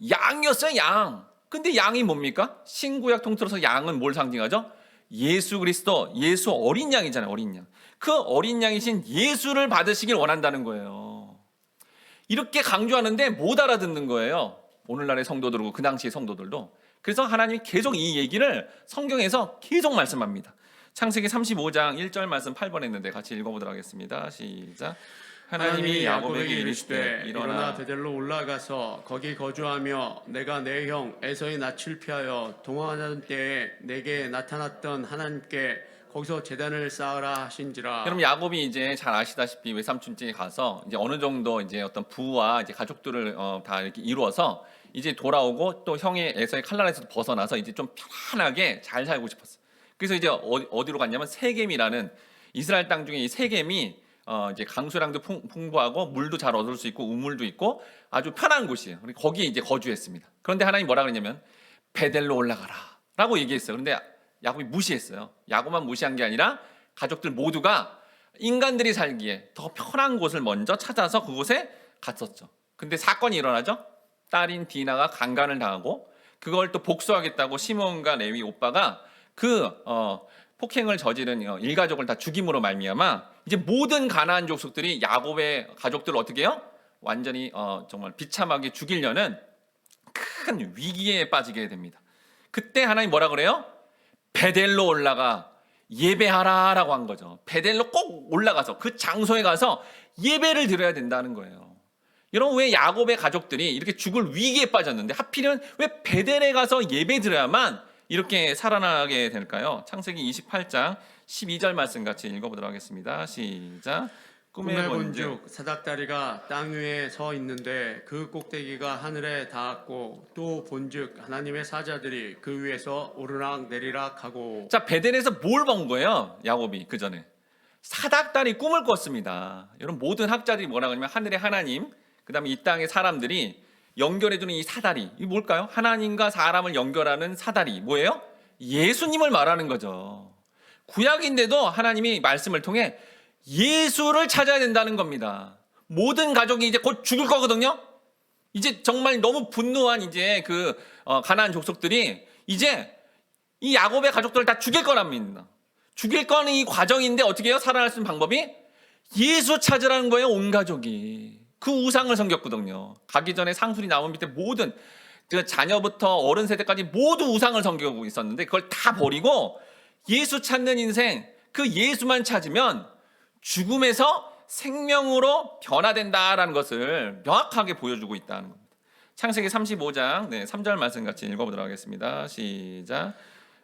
양이었어요, 양. 근데 양이 뭡니까? 신구약 통틀어서 양은 뭘 상징하죠? 예수 그리스도, 예수 어린 양이잖아요, 어린 양. 그 어린 양이신 예수를 받으시길 원한다는 거예요. 이렇게 강조하는데 못 알아듣는 거예요. 오늘날의 성도들고 그 당시의 성도들도. 그래서 하나님이 계속 이 얘기를 성경에서 계속 말씀합니다. 창세기 35장 1절 말씀 8번 했는데 같이 읽어보도록 하겠습니다. 시작. 하나님이 야곱에게 이르시되 일어나 베델로 올라가서 거기 거주하며 내가 내 형 에서의 낯을 피하여 동화하던 때에 내게 나타났던 하나님께 거기서 제단을 쌓으라 하신지라. 여러분, 야곱이 이제 잘 아시다시피 외삼촌집에 가서 이제 어느 정도 이제 어떤 부와 이제 가족들을 다 이렇게 이루어서 이제 돌아오고 또 형의 에서의 칼날에서 벗어나서 이제 좀 편안하게 잘 살고 싶었어요. 그래서 이제 어디로 갔냐면 세겜이라는 이스라엘 땅 중에 이 세겜이 이제 강수량도 풍부하고 물도 잘 얻을 수 있고 우물도 있고 아주 편한 곳이에요. 거기에 이제 거주했습니다. 그런데 하나님 뭐라 그랬냐면 베델로 올라가라라고 얘기했어요. 그런데 야곱이 무시했어요. 야곱만 무시한 게 아니라 가족들 모두가 인간들이 살기에 더 편한 곳을 먼저 찾아서 그곳에 갔었죠. 근데 사건이 일어나죠. 딸인 디나가 강간을 당하고 그걸 또 복수하겠다고 시몬과 레위 오빠가 그 폭행을 저지른 일가족을 다 죽임으로 말미암아 이제 모든 가나안 족속들이 야곱의 가족들을 어떻게 해요? 완전히 정말 비참하게 죽이려는 큰 위기에 빠지게 됩니다. 그때 하나님 뭐라 그래요? 베델로 올라가 예배하라라고 한 거죠. 베델로 꼭 올라가서 그 장소에 가서 예배를 드려야 된다는 거예요. 여러분 왜 야곱의 가족들이 이렇게 죽을 위기에 빠졌는데 하필은 왜 베델에 가서 예배 드려야만 이렇게 살아나게 될까요? 창세기 28장 12절 말씀 같이 읽어보도록 하겠습니다. 시작. 꿈에 본즉 사닥다리가 땅 위에 서 있는데 그 꼭대기가 하늘에 닿았고 또 본즉 하나님의 사자들이 그 위에서 오르락 내리락 하고. 자, 베델에서 뭘 본 거예요? 야곱이 그 전에 사닥다리 꿈을 꿨습니다. 여러분 모든 학자들이 뭐라고 하냐면 하늘의 하나님, 그다음에 이 땅의 사람들이 연결해주는 이 사다리, 이 뭘까요? 하나님과 사람을 연결하는 사다리 뭐예요? 예수님을 말하는 거죠. 구약인데도 하나님이 말씀을 통해 예수를 찾아야 된다는 겁니다. 모든 가족이 이제 곧 죽을 거거든요. 이제 정말 너무 분노한 이제 그 가나안 족속들이 이제 이 야곱의 가족들을 다 죽일 거랍니다. 죽일 거는 이 과정인데 어떻게 해요? 살아날 수 있는 방법이 예수 찾으라는 거예요. 온 가족이 그 우상을 섬겼거든요. 가기 전에 상술이 나온 밑에 모든 그 자녀부터 어른 세대까지 모두 우상을 섬기고 있었는데 그걸 다 버리고 예수 찾는 인생, 그 예수만 찾으면 죽음에서 생명으로 변화된다라는 것을 명확하게 보여주고 있다는 겁니다. 창세기 35장 3절 말씀 같이 읽어보도록 하겠습니다. 시작.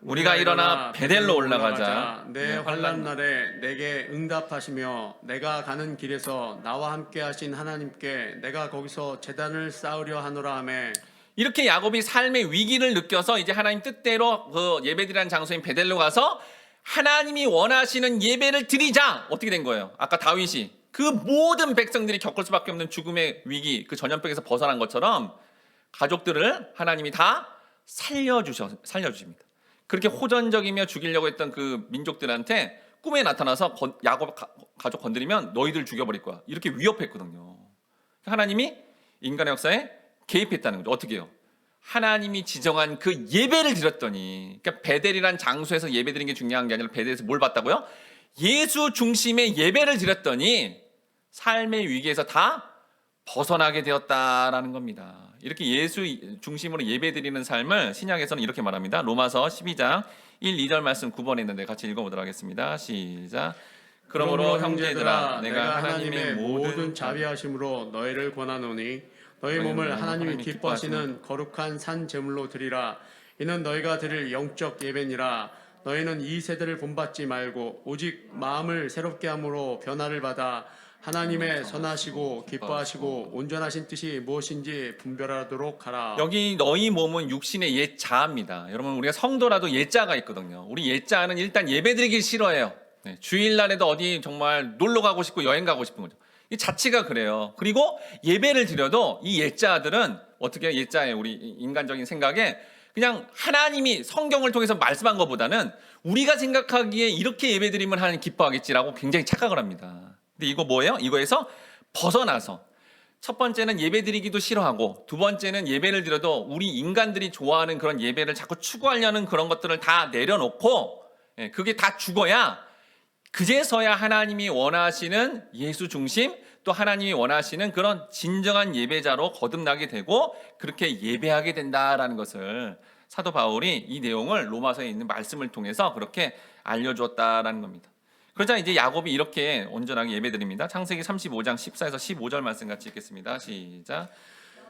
우리가 일어나 베델로 올라가자. 내 환난 날에 내게 응답하시며 내가 가는 길에서 나와 함께 하신 하나님께 내가 거기서 제단을 쌓으려 하노라 하매. 이렇게 야곱이 삶의 위기를 느껴서 이제 하나님 뜻대로 그 예배드리는 장소인 베델로 가서 하나님이 원하시는 예배를 드리자. 어떻게 된 거예요? 아까 다윗이 그 모든 백성들이 겪을 수밖에 없는 죽음의 위기, 그 전염병에서 벗어난 것처럼 가족들을 하나님이 다 살려주십니다. 그렇게 호전적이며 죽이려고 했던 그 민족들한테 꿈에 나타나서 야곱 가족 건드리면 너희들 죽여버릴 거야. 이렇게 위협했거든요. 하나님이 인간의 역사에 개입했다는 거죠. 어떻게 해요? 하나님이 지정한 그 예배를 드렸더니, 그러니까 베델이란 장소에서 예배 드리는 게 중요한 게 아니라 베델에서 뭘 봤다고요? 예수 중심의 예배를 드렸더니 삶의 위기에서 다 벗어나게 되었다라는 겁니다. 이렇게 예수 중심으로 예배 드리는 삶을 신약에서는 이렇게 말합니다. 로마서 12장 1, 2절 말씀 9번에 있는데 같이 읽어보도록 하겠습니다. 시작. 그러므로 형제들아 내가 하나님의 모든 자비하심으로 너희를 권하노니 너희 몸을 하나님이 기뻐하시는 거룩한 산 제물로 드리라. 이는 너희가 드릴 영적 예배니라. 너희는 이 세대를 본받지 말고 오직 마음을 새롭게 함으로 변화를 받아 하나님의 선하시고 기뻐하시고 온전하신 뜻이 무엇인지 분별하도록 하라. 여기 너희 몸은 육신의 옛자입니다. 여러분 우리가 성도라도 옛자가 있거든요. 우리 옛자는 일단 예배드리기 싫어해요. 주일날에도 어디 정말 놀러 가고 싶고 여행 가고 싶은 거죠. 이 자체가 그래요. 그리고 예배를 드려도 이 옛자들은 어떻게 옛자의 우리 인간적인 생각에 그냥 하나님이 성경을 통해서 말씀한 것보다는 우리가 생각하기에 이렇게 예배드리면 하나님 기뻐하겠지라고 굉장히 착각을 합니다. 근데 이거 뭐예요? 이거에서 벗어나서 첫 번째는 예배드리기도 싫어하고 두 번째는 예배를 드려도 우리 인간들이 좋아하는 그런 예배를 자꾸 추구하려는 그런 것들을 다 내려놓고 그게 다 죽어야 그제서야 하나님이 원하시는 예수 중심 또 하나님이 원하시는 그런 진정한 예배자로 거듭나게 되고 그렇게 예배하게 된다라는 것을 사도 바울이 이 내용을 로마서에 있는 말씀을 통해서 그렇게 알려주었다라는 겁니다. 그러자 이제 야곱이 이렇게 온전하게 예배드립니다. 창세기 35장 14에서 15절 말씀 같이 읽겠습니다. 시작.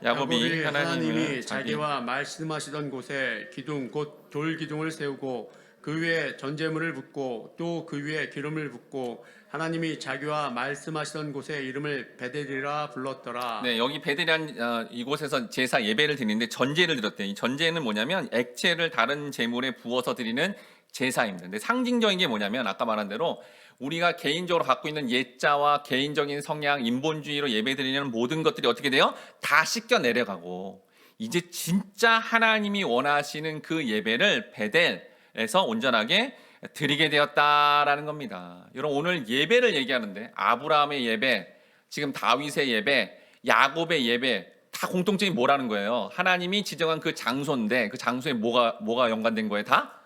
야곱이 하나님이 자기와 말씀하시던 곳에 기둥 곧 돌 기둥을 세우고 그 위에 전제물을 붓고 또 그 위에 기름을 붓고 하나님이 자기와 말씀하시던 곳에 이름을 베델이라 불렀더라. 네, 여기 베델이란 이곳에서 제사 예배를 드리는데 전제를 드렸대요. 이 전제는 뭐냐면 액체를 다른 제물에 부어서 드리는 제사입니다. 근데 상징적인 게 뭐냐면 아까 말한 대로 우리가 개인적으로 갖고 있는 옛자와 개인적인 성향, 인본주의로 예배드리는 모든 것들이 어떻게 돼요? 다 씻겨 내려가고 이제 진짜 하나님이 원하시는 그 예배를 베델에서 온전하게 드리게 되었다라는 겁니다. 여러분 오늘 예배를 얘기하는데 아브라함의 예배, 지금 다윗의 예배, 야곱의 예배 다 공통점이 뭐라는 거예요? 하나님이 지정한 그 장소인데 그 장소에 뭐가 연관된 거예요? 다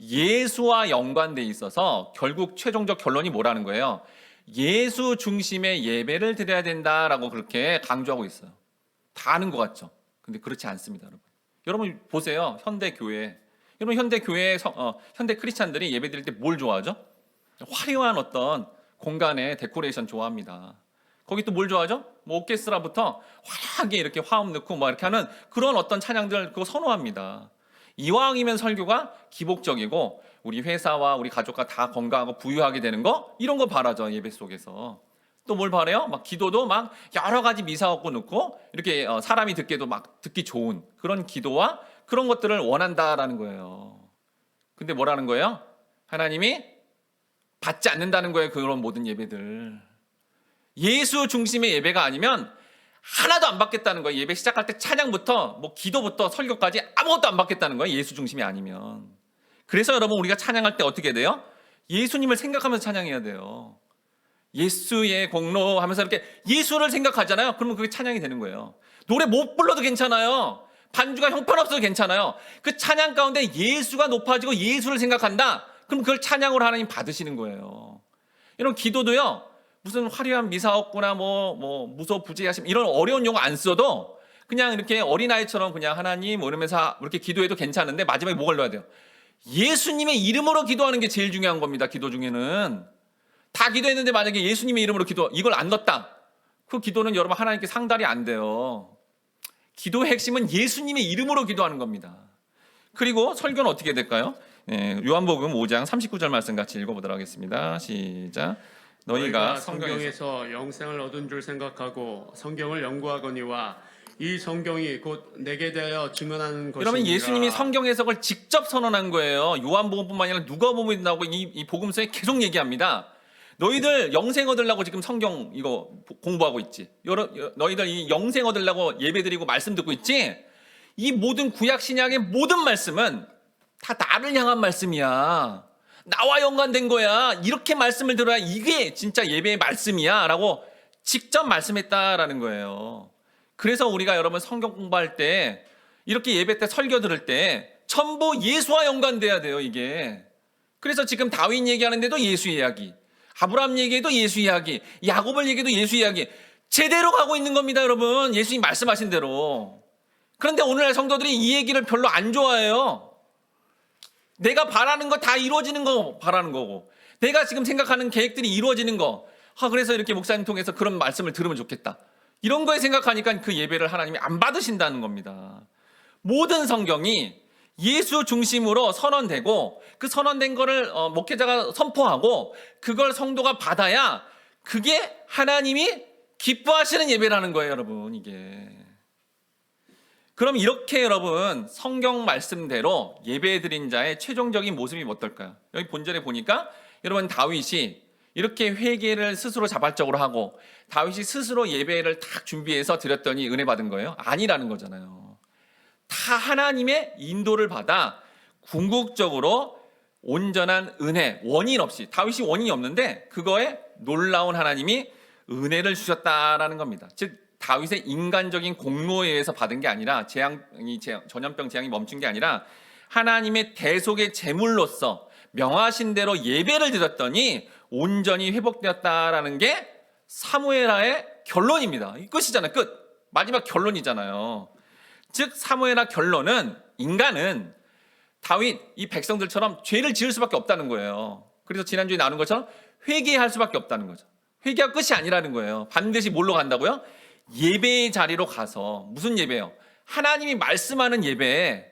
예수와 연관돼 있어서 결국 최종적 결론이 뭐라는 거예요? 예수 중심의 예배를 드려야 된다라고 그렇게 강조하고 있어요. 다 아는 것 같죠? 근데 그렇지 않습니다, 여러분. 여러분 보세요, 현대 교회. 여러분 현대 교회 현대 크리스찬들이 예배 드릴 때 뭘 좋아하죠? 화려한 어떤 공간의 데코레이션 좋아합니다. 거기 또 뭘 좋아하죠? 뭐 오케스트라부터 화려하게 이렇게 화음 넣고 막 이렇게 하는 그런 어떤 찬양들 그거 선호합니다. 이왕이면 설교가 기복적이고 우리 회사와 우리 가족과 다 건강하고 부유하게 되는 거 이런 거 바라죠. 예배 속에서. 또 뭘 바래요? 막 기도도 막 여러 가지 미사옥고 넣고 이렇게 사람이 듣기도 막 듣기 좋은 그런 기도와 그런 것들을 원한다라는 거예요. 근데 뭐라는 거예요? 하나님이 받지 않는다는 거예요. 그런 모든 예배들. 예수 중심의 예배가 아니면 하나도 안 받겠다는 거예요. 예배 시작할 때 찬양부터 뭐 기도부터 설교까지 아무것도 안 받겠다는 거예요. 예수 중심이 아니면. 그래서 여러분 우리가 찬양할 때 어떻게 돼요? 예수님을 생각하면서 찬양해야 돼요. 예수의 공로 하면서 이렇게 예수를 생각하잖아요. 그러면 그게 찬양이 되는 거예요. 노래 못 불러도 괜찮아요. 반주가 형편없어도 괜찮아요. 그 찬양 가운데 예수가 높아지고 예수를 생각한다. 그럼 그걸 찬양으로 하나님 받으시는 거예요. 이런 기도도요. 무슨 화려한 미사옥구나 뭐 무소부재하심 이런 어려운 용어 안 써도 그냥 이렇게 어린아이처럼 그냥 하나님 이러면서 이렇게 기도해도 괜찮은데 마지막에 뭐 걸러야 돼요? 예수님의 이름으로 기도하는 게 제일 중요한 겁니다. 기도 중에는. 다 기도했는데 만약에 예수님의 이름으로 이걸 안 넣었다. 그 기도는 여러분 하나님께 상달이 안 돼요. 기도의 핵심은 예수님의 이름으로 기도하는 겁니다. 그리고 설교는 어떻게 될까요? 요한복음 5장 39절 말씀 같이 읽어보도록 하겠습니다. 시작. 너희가 성경에서 영생을 얻은 줄 생각하고 성경을 연구하거니와 이 성경이 곧 내게 대하여 증언하는 것이니라. 여러분 예수님이 성경 해석을 직접 선언한 거예요. 요한복음뿐만 아니라 누가복음에 나오고 이 복음서에 계속 얘기합니다. 너희들 영생 얻으려고 지금 성경 이거 공부하고 있지. 너희들 이 영생 얻으려고 예배드리고 말씀 듣고 있지. 이 모든 구약 신약의 모든 말씀은 다 나를 향한 말씀이야. 나와 연관된 거야. 이렇게 말씀을 들어야 이게 진짜 예배의 말씀이야 라고 직접 말씀했다라는 거예요. 그래서 우리가 여러분 성경 공부할 때 이렇게 예배 때 설교 들을 때 전부 예수와 연관돼야 돼요. 이게. 그래서 지금 다윗 얘기하는데도 예수 이야기, 아브라함 얘기해도 예수 이야기, 야곱을 얘기해도 예수 이야기 제대로 가고 있는 겁니다. 여러분 예수님 말씀하신 대로. 그런데 오늘날 성도들이 이 얘기를 별로 안 좋아해요. 내가 바라는 거 다 이루어지는 거 바라는 거고 내가 지금 생각하는 계획들이 이루어지는 거 그래서 이렇게 목사님 통해서 그런 말씀을 들으면 좋겠다. 이런 거에 생각하니까 그 예배를 하나님이 안 받으신다는 겁니다. 모든 성경이 예수 중심으로 선언되고 그 선언된 거를 목회자가 선포하고 그걸 성도가 받아야 그게 하나님이 기뻐하시는 예배라는 거예요. 여러분 이게. 그럼 이렇게 여러분 성경 말씀대로 예배드린 자의 최종적인 모습이 어떨까요? 여기 본절에 보니까 여러분 다윗이 이렇게 회개를 스스로 자발적으로 하고 다윗이 스스로 예배를 딱 준비해서 드렸더니 은혜 받은 거예요? 아니라는 거잖아요. 다 하나님의 인도를 받아 궁극적으로 온전한 은혜, 원인 없이 다윗이 원인이 없는데 그거에 놀라운 하나님이 은혜를 주셨다라는 겁니다. 즉 다윗의 인간적인 공로에 의해서 받은 게 아니라 전염병 재앙이 멈춘 게 아니라 하나님의 대속의 제물로서 명하신 대로 예배를 드렸더니 온전히 회복되었다라는 게 사무엘하의 결론입니다. 이 끝이잖아요. 끝. 마지막 결론이잖아요. 즉 사무엘하 결론은 인간은 다윗 이 백성들처럼 죄를 지을 수밖에 없다는 거예요. 그래서 지난주에 나눈 것처럼 회개할 수밖에 없다는 거죠. 회개가 끝이 아니라는 거예요. 반드시 뭘로 간다고요? 예배의 자리로 가서 무슨 예배요? 하나님이 말씀하는 예배,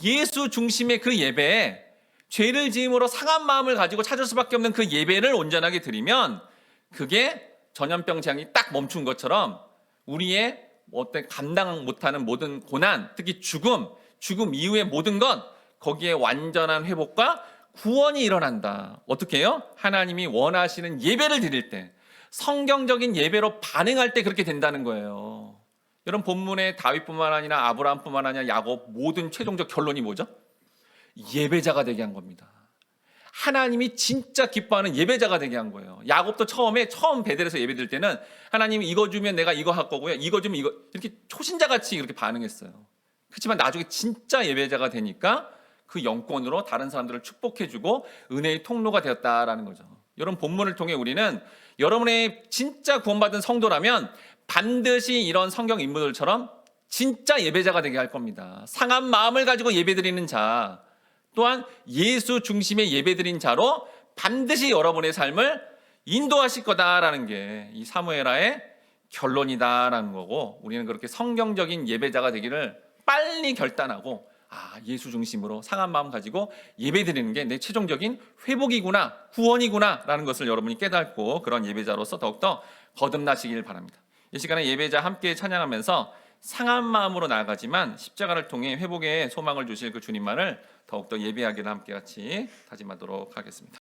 예수 중심의 그 예배에 죄를 지음으로 상한 마음을 가지고 찾을 수밖에 없는 그 예배를 온전하게 드리면 그게 전염병 재앙이 딱 멈춘 것처럼 우리의 어떤 감당 못하는 모든 고난, 특히 죽음 이후의 모든 것 거기에 완전한 회복과 구원이 일어난다. 어떻게 해요? 하나님이 원하시는 예배를 드릴 때 성경적인 예배로 반응할 때 그렇게 된다는 거예요. 여러분 본문에 다윗뿐만 아니라 아브라함뿐만 아니라 야곱 모든 최종적 결론이 뭐죠? 예배자가 되게 한 겁니다. 하나님이 진짜 기뻐하는 예배자가 되게 한 거예요. 야곱도 처음 베델에서 예배드릴 때는 하나님 이거 주면 내가 이거 할 거고요. 이거 주면 이거 이렇게 초신자같이 그렇게 반응했어요. 그렇지만 나중에 진짜 예배자가 되니까 그 영권으로 다른 사람들을 축복해주고 은혜의 통로가 되었다라는 거죠. 여러분 본문을 통해 우리는 여러분의 진짜 구원받은 성도라면 반드시 이런 성경 인물들처럼 진짜 예배자가 되게 할 겁니다. 상한 마음을 가지고 예배드리는 자 또한 예수 중심의 예배드린 자로 반드시 여러분의 삶을 인도하실 거다라는 게 이 사무엘하의 결론이다라는 거고, 우리는 그렇게 성경적인 예배자가 되기를 빨리 결단하고 예수 중심으로 상한 마음 가지고 예배드리는 게 내 최종적인 회복이구나, 구원이구나라는 것을 여러분이 깨닫고 그런 예배자로서 더욱더 거듭나시길 바랍니다. 이 시간에 예배자 함께 찬양하면서 상한 마음으로 나아가지만 십자가를 통해 회복의 소망을 주실 그 주님만을 더욱더 예배하기를 함께 같이 다짐하도록 하겠습니다.